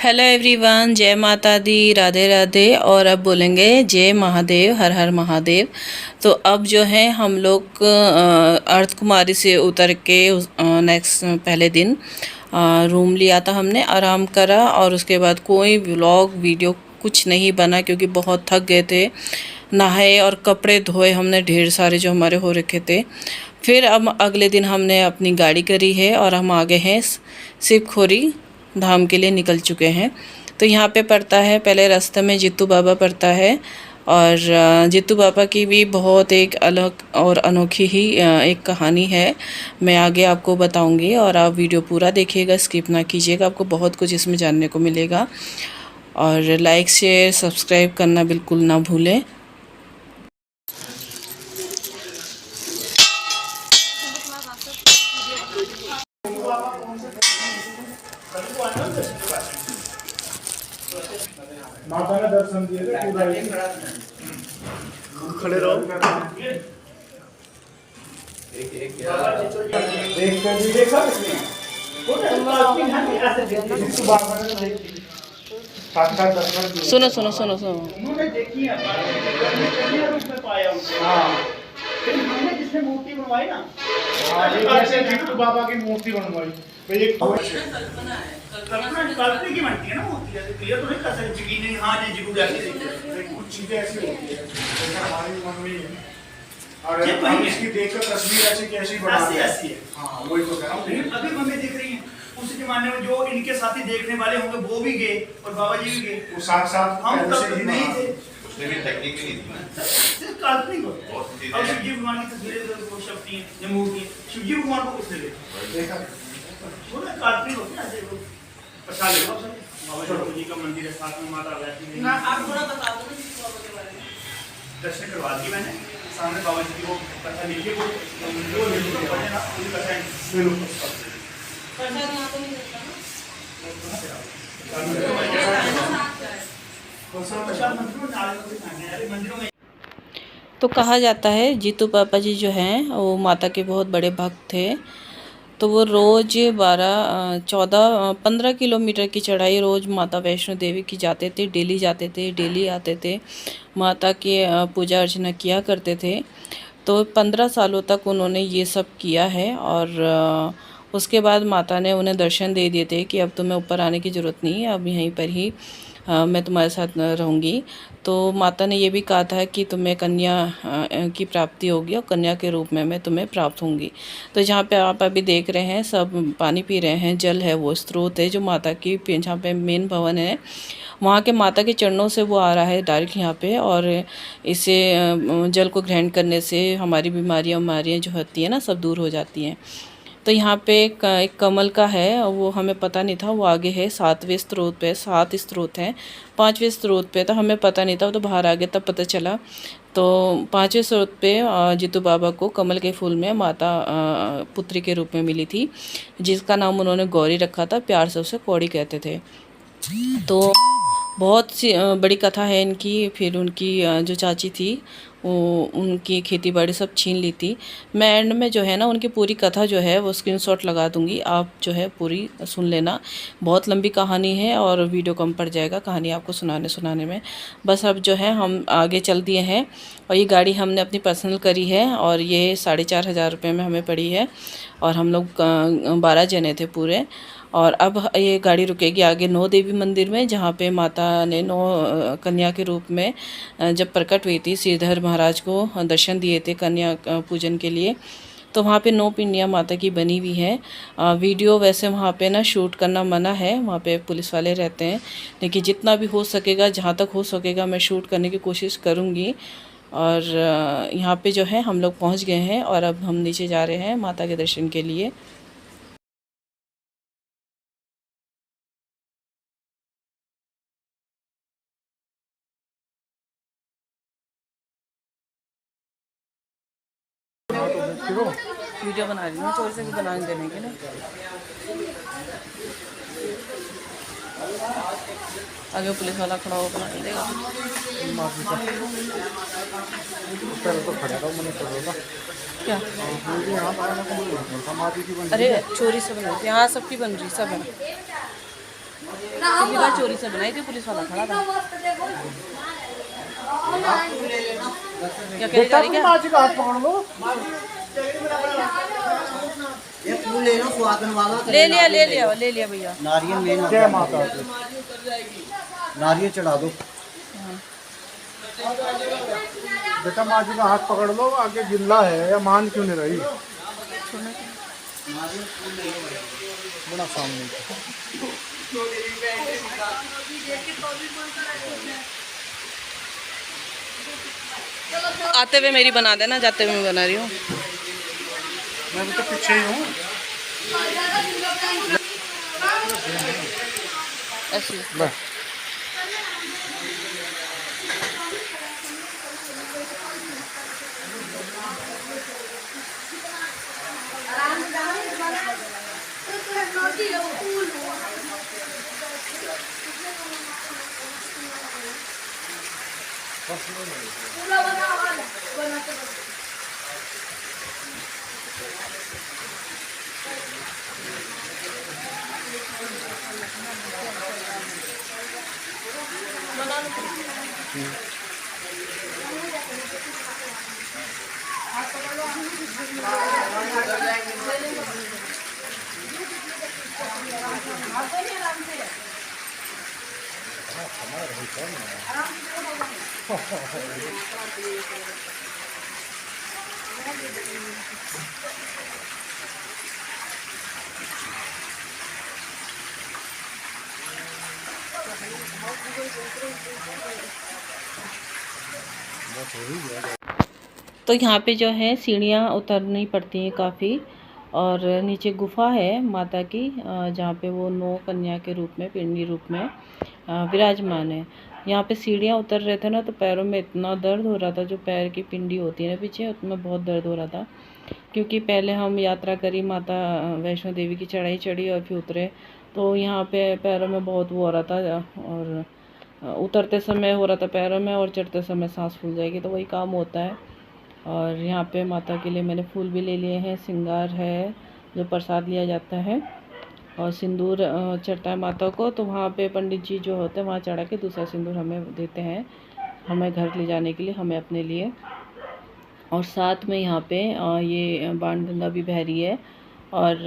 Hello everyone, जय माता दी, राधे राधे। और अब बोलेंगे जय महादेव, हर हर महादेव। तो अब जो है हम लोग अर्थ कुमारी से उतर के नेक्स्ट पहले दिन रूम लिया था हमने, आराम करा और उसके बाद कोई व्लॉग वीडियो कुछ नहीं बना क्योंकि बहुत थक गए थे। नहाए और कपड़े धोए हमने ढेर सारे जो हमारे हो रखे थे। फिर अब अगले दिन हमने अपनी गाड़ी करी है और हम आगे हैं शिवखोरी धाम के लिए निकल चुके हैं। तो यहाँ पे पड़ता है, पहले रास्ते में जित्तू बाबा पड़ता है और जित्तू बाबा की भी बहुत एक अलग और अनोखी ही एक कहानी है। मैं आगे आपको बताऊंगी और आप वीडियो पूरा देखिएगा, स्किप ना कीजिएगा, आपको बहुत कुछ इसमें जानने को मिलेगा। और लाइक शेयर सब्सक्राइब करना बिल्कुल ना भूलें। माता ने दर्शन दिए थे पूरा खड़े रहो। देखा सुनो सुनो सुनो सुनो। जिसने मूर्ति बनवाई ना, जित्तू बाबा की मूर्ति बनवाई। कल्पना की बनती है ना मूर्ति, जैसे क्लियर तो नहीं कर सकते कि नहीं। हाँ जी जिगू जैसी कुछ चीजें ऐसी होती है, जैसे हमारी मम्मी है और हम इसकी देखकर तस्वीर ऐसी कैसी बनाते हैं। हाँ वही तो कह रहा हूँ। अभी मम्मी दिख रही है, उस जमाने में जो इनके साथी देखने वाले होंगे वो भी गए और बाबा जी भी गए, वो साथ साथ हम तब नहीं थे। उसने भी टेक्निक नहीं दी ना, सिर्फ काल्पनिक होता है। अब शिव जी भगवान की तस्वीरें वो शक्ति है, ये मूर्ति शिव जी भगवान को किसने देखा, वो ना काल्पनिक होती है। ऐसे प्रसाद ले लो सर, बाबा जी का मंदिर है, साथ में माता वैष्णो देवी। आप थोड़ा बता दो ना बाबा के बारे में। दर्शन करवा दी मैंने, सामने बाबा जी की वो कथा लिखी, वो लिखी पढ़े ना, उनकी कथा ले लो। प्रसाद यहाँ तो नहीं मिलता ना। तो कहा जाता है जित्तू पापा जी जो हैं वो माता के बहुत बड़े भक्त थे। तो वो रोज़ 15 किलोमीटर की चढ़ाई रोज़ माता वैष्णो देवी की जाते थे, डेली जाते थे, डेली आते थे, माता की पूजा अर्चना किया करते थे। तो 15 सालों तक उन्होंने ये सब किया है और उसके बाद माता ने उन्हें दर्शन दे दिए थे कि अब तुम्हें ऊपर आने की ज़रूरत नहीं है, अब यहीं पर ही मैं तुम्हारे साथ रहूँगी। तो माता ने ये भी कहा था कि तुम्हें कन्या की प्राप्ति होगी और कन्या के रूप में मैं तुम्हें प्राप्त होंगी। तो जहाँ पे आप अभी देख रहे हैं सब पानी पी रहे हैं, जल है वो स्रोत है जो माता की, जहाँ पे मेन भवन है वहाँ के माता के चरणों से वो आ रहा है डायरेक्ट यहाँ पे। और इसे जल को ग्रहण करने से हमारी बीमारियाँ जो होती हैं ना सब दूर हो जाती हैं। तो यहाँ पे एक कमल का है, वो हमें पता नहीं था, वो आगे है 7वें स्रोत पे, 7 स्रोत हैं। 5वें स्रोत पे तो हमें पता नहीं था, वो तो बाहर आ गया तब पता चला। तो 5वें स्रोत पे जित्तू बाबा को कमल के फूल में माता पुत्री के रूप में मिली थी, जिसका नाम उन्होंने गौरी रखा था, प्यार से उसे कौड़ी कहते थे। तो बहुत सी बड़ी कथा है इनकी। फिर उनकी जो चाची थी वो उनकी खेती बाड़ी सब छीन ली थी। मैं एंड में जो है ना उनकी पूरी कथा जो है वो स्क्रीनशॉट लगा दूंगी, आप जो है पूरी सुन लेना। बहुत लंबी कहानी है और वीडियो कम पड़ जाएगा कहानी आपको सुनाने में। बस अब जो है हम आगे चल दिए हैं और ये गाड़ी हमने अपनी पर्सनल करी है और ये 4,500 रुपये में हमें पड़ी है और हम लोग 12 जने थे पूरे। और अब ये गाड़ी रुकेगी आगे 9 देवी मंदिर में, जहाँ पे माता ने 9 कन्या के रूप में जब प्रकट हुई थी, श्रीधर महाराज को दर्शन दिए थे कन्या पूजन के लिए। तो वहाँ पे 9 पिंडियाँ माता की बनी हुई हैं। वीडियो वैसे वहाँ पे ना शूट करना मना है, वहाँ पे पुलिस वाले रहते हैं, लेकिन जितना भी हो सकेगा, जहाँ तक हो सकेगा मैं शूट करने की कोशिश करूँगी। और यहाँ पे जो है हम लोग पहुँच गए हैं और अब हम नीचे जा रहे हैं माता के दर्शन के लिए। वीडियो बना रही हूँ, चोरी से भी बनाने देने के ना। आगे पुलिस वाला खड़ा हो बना नहीं देगा। क्या अरे चोरी से बन रही, यहाँ सबकी बन रही, सब है। पिछली बार चोरी से बनाई थी, पुलिस वाला खड़ा था। क्या कह बेटा रही तुम क्या? आज का हाथ पकड़ लो। ये फूल ले लो सुहागन वाला। ले लिया भैया। नारियल मेन जय माता दी। नारियल चढ़ा दो। बेटा माँ जी का हाथ पकड़ लो, आगे जिल्ला है या मान क्यों नहीं रही? बड़ा सामने आते हुए मेरी बना देना, जाते हुए मैं बना रही हूँ। मैं भी तो पीछे ही हूँ। ऐसे तो यहाँ पे जो है सीढ़ियाँ उतरनी पड़ती हैं काफ़ी, और नीचे गुफा है माता की, जहाँ पे वो 9 कन्या के रूप में, पिंडी रूप में विराजमान है। यहाँ पे सीढ़ियाँ उतर रहे थे ना, तो पैरों में इतना दर्द हो रहा था, जो पैर की पिंडी होती है ना पीछे, उसमें बहुत दर्द हो रहा था। क्योंकि पहले हम यात्रा करी, माता वैष्णो देवी की चढ़ाई चढ़ी और फिर उतरे, तो यहाँ पे पैरों में बहुत वो हो रहा था, और उतरते समय हो रहा था पैरों में, और चढ़ते समय सांस फूल जाएगी, तो वही काम होता है। और यहाँ पे माता के लिए मैंने फूल भी ले लिए हैं, श्रृंगार है जो प्रसाद लिया जाता है, और सिंदूर चढ़ता है माता को। तो वहाँ पे पंडित जी जो होते हैं वहाँ चढ़ा के दूसरा सिंदूर हमें देते हैं, हमें घर ले जाने के लिए, हमें अपने लिए। और साथ में यहाँ पे ये बाणगंगा भी बह रही है। और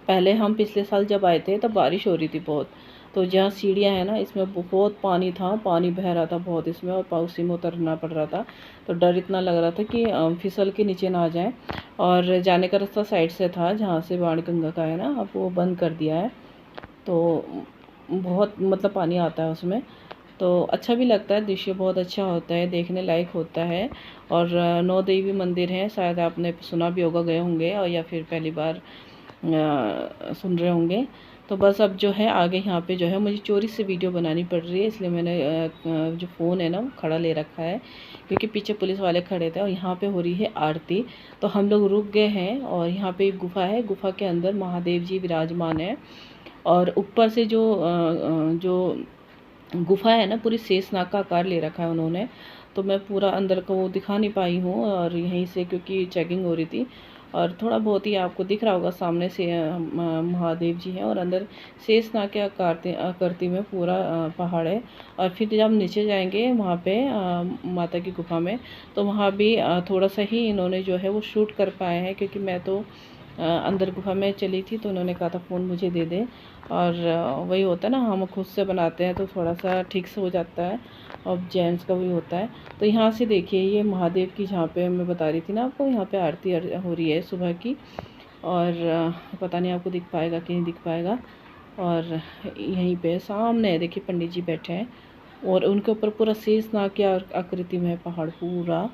पहले हम पिछले साल जब आए थे तब बारिश हो रही थी बहुत, तो जहाँ सीढ़ियाँ हैं ना, इसमें बहुत पानी था, पानी बह रहा था बहुत इसमें, और उसी में उतरना पड़ रहा था। तो डर इतना लग रहा था कि फिसल के नीचे ना आ जाए। और जाने का रास्ता साइड से था, जहाँ से बाणगंगा का है ना, अब वो बंद कर दिया है, तो बहुत मतलब पानी आता है उसमें। तो अच्छा भी लगता है, दृश्य बहुत अच्छा होता है, देखने लायक होता है। और 9 देवी मंदिर हैं, शायद आपने सुना भी होगा, गए होंगे, और या फिर पहली बार सुन रहे होंगे। तो बस अब जो है आगे यहाँ पे जो है मुझे चोरी से वीडियो बनानी पड़ रही है, इसलिए मैंने जो फ़ोन है ना वो खड़ा ले रखा है, क्योंकि पीछे पुलिस वाले खड़े थे। और यहाँ पे हो रही है आरती, तो हम लोग रुक गए हैं। और यहाँ पे एक गुफा है, गुफा के अंदर महादेव जी विराजमान है। और ऊपर से जो गुफा है ना, पूरी शेषनाग का आकार ले रखा है उन्होंने, तो मैं पूरा अंदर को वो दिखा नहीं पाई हूँ, और यहीं से क्योंकि चेकिंग हो रही थी। और थोड़ा बहुत ही आपको दिख रहा होगा, सामने से महादेव जी हैं, और अंदर शेषनाग के आकृति में पूरा पहाड़ है। और फिर जब नीचे जाएंगे वहाँ पे माता की गुफा में, तो वहाँ भी थोड़ा सा ही इन्होंने जो है वो शूट कर पाए हैं, क्योंकि मैं तो अंदर गुफा में चली थी, तो उन्होंने कहा था फ़ोन मुझे दे दे। और वही होता है ना, हम खुद से बनाते हैं तो थोड़ा सा ठीक से हो जाता है, और जेंट्स का भी होता है। तो यहाँ से देखिए, ये महादेव की, जहाँ पे मैं बता रही थी ना आपको, यहाँ पे आरती हो रही है सुबह की। और पता नहीं आपको दिख पाएगा कि नहीं दिख पाएगा। और यहीं पे सामने है, देखिए पंडित जी बैठे हैं, और उनके ऊपर पूरा शेषनाग की आकृति में है पहाड़ पूरा।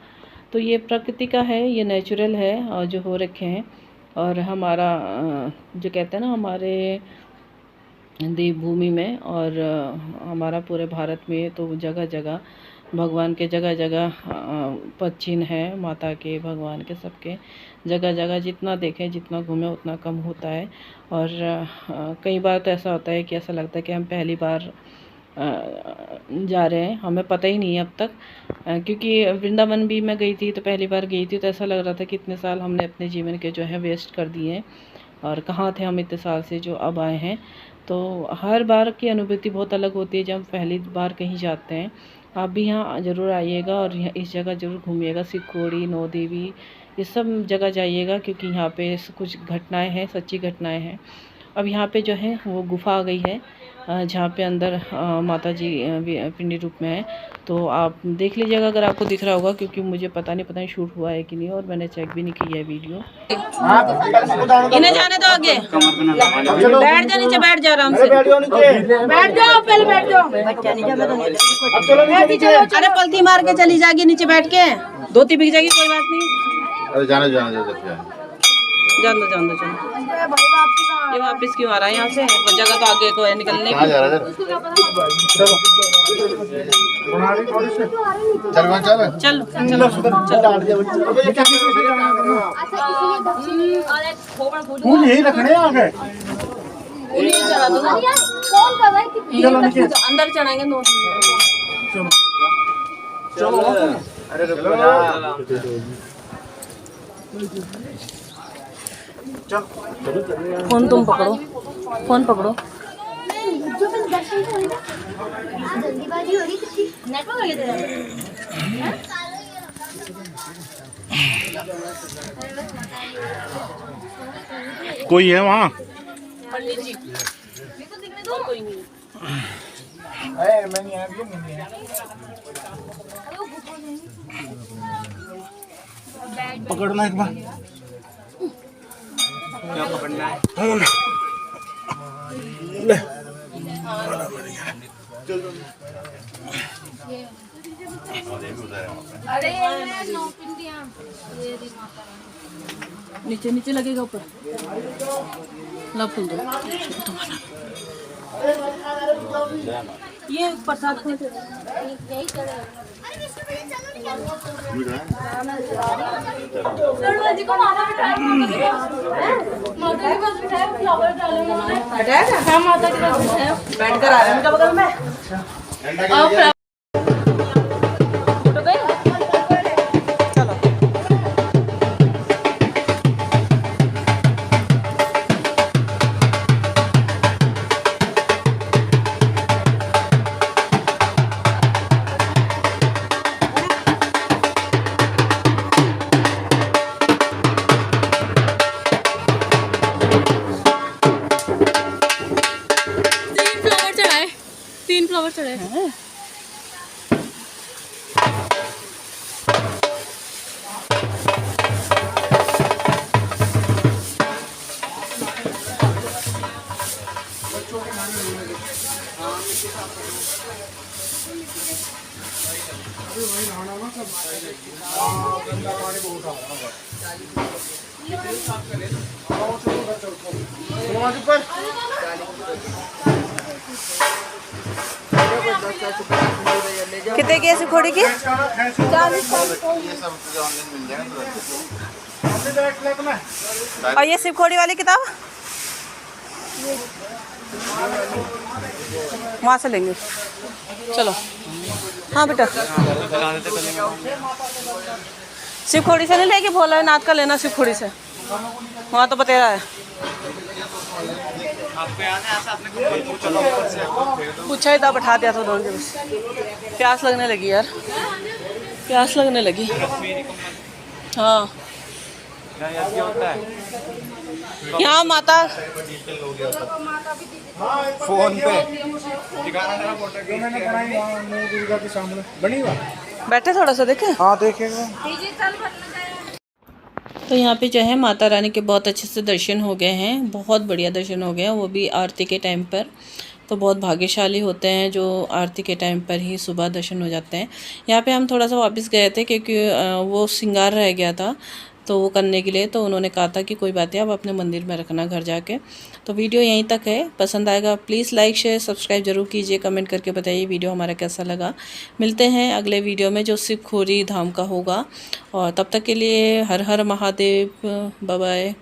तो ये प्रकृति का है, ये नेचुरल है, और जो हो रखे हैं। और हमारा जो कहते हैं ना, हमारे देवभूमि में, और हमारा पूरे भारत में तो जगह जगह भगवान के, जगह जगह पद चिन्ह है माता के, भगवान के, सबके जगह जगह। जितना देखें, जितना घूमें, उतना कम होता है। और कई बार तो ऐसा होता है कि ऐसा लगता है कि हम पहली बार जा रहे हैं, हमें पता ही नहीं है अब तक। क्योंकि वृंदावन भी मैं गई थी, तो पहली बार गई थी, तो ऐसा लग रहा था कि इतने साल हमने अपने जीवन के जो है वेस्ट कर दिए हैं। और कहाँ थे हम इतने साल से जो अब आए हैं। तो हर बार की अनुभूति बहुत अलग होती है जब पहली बार कहीं जाते हैं। आप भी यहाँ ज़रूर आइएगा और इस जगह ज़रूर घूमिएगा, सिकोड़ी, नौ देवी, ये सब जगह जाइएगा क्योंकि यहाँ पे कुछ घटनाएं हैं, सच्ची घटनाएं हैं। अब यहाँ पे जो है वो गुफा आ गई है जहाँ पे अंदर माता जी पिंडी रूप में है। तो आप देख लीजिएगा अगर आपको दिख रहा होगा, क्योंकि मुझे पता नहीं शूट हुआ है कि नहीं, और मैंने चेक भी नहीं किया है वीडियो। इन्हें जाने दो आगे, बैठ जा नीचे, बैठ जा आराम से, बैठ जाओ, पहले बैठ जाओ। अरे पलथी मार के चली जाएगी नीचे बैठ के, धोती बिक जाएगी, कोई बात नहीं। अरे जाने जाने जान दो। ये वापस क्यों आ रहा है यहाँ से? जगह तो आगे को है निकलने की। जा रहा है? चल फूल यही रखने आ गए। चढ़ा दो, अंदर चढ़ाएंगे दो। चलो अरे रुको जा। फोन तुम पकड़ो, फोन पकड़ो। जल्दीबाजी हो रही थी, नेटवर्क लगे थे। कोई है वहाँ? पंडित जी कोई नहीं। पकड़ना एक बार। क्या पकड़ना है? फोन ले। अरे नीचे नीचे लगेगा, ऊपर ला फूल दो तुम्हारा। ये प्रसाद को यही करे। जी को माता बिठाया, माता के पास बिठाया, फ्लावर डाले उन्होंने। बिठाया? हाँ, माता के पास बिठाया। बैठ कर आ रहे हैं उनका बगल में। और तीन फ्लावर चढ़ाए हैं। कितने की है सिकोड़ी की? 40। ये सब तुझे ऑनलाइन मिल जाएगा। और ये सिकोड़ी वाली किताब वहाँ से लेंगे। चलो हाँ बेटा, सिकोड़ी से नहीं लेगी, भोलानाथ का लेना सिकोड़ी से, वहाँ तो बतेरा है। पूछा ही था, बैठा दिया था दोनों बस। प्यास लगने लगी यार, प्यास लगने लगी। हाँ यहाँ माता फोन पे मैंने बनाई वहाँ नौ दुर्गा के सामने बनी हुआ। बैठे थोड़ा सा देखें। हाँ देखेगा। तो यहाँ पे जो है माता रानी के बहुत अच्छे से दर्शन हो गए हैं, बहुत बढ़िया दर्शन हो गए हैं, वो भी आरती के टाइम पर। तो बहुत भाग्यशाली होते हैं जो आरती के टाइम पर ही सुबह दर्शन हो जाते हैं। यहाँ पे हम थोड़ा सा वापस गए थे क्योंकि वो श्रृंगार रह गया था, तो वो करने के लिए तो उन्होंने कहा था कि कोई बात नहीं, आप अपने मंदिर में रखना घर जाके। तो वीडियो यहीं तक है, पसंद आएगा प्लीज़ लाइक शेयर सब्सक्राइब जरूर कीजिए, कमेंट करके बताइए वीडियो हमारा कैसा लगा। मिलते हैं अगले वीडियो में जो शिवखोरी धाम का होगा, और तब तक के लिए हर हर महादेव, बाय बाय।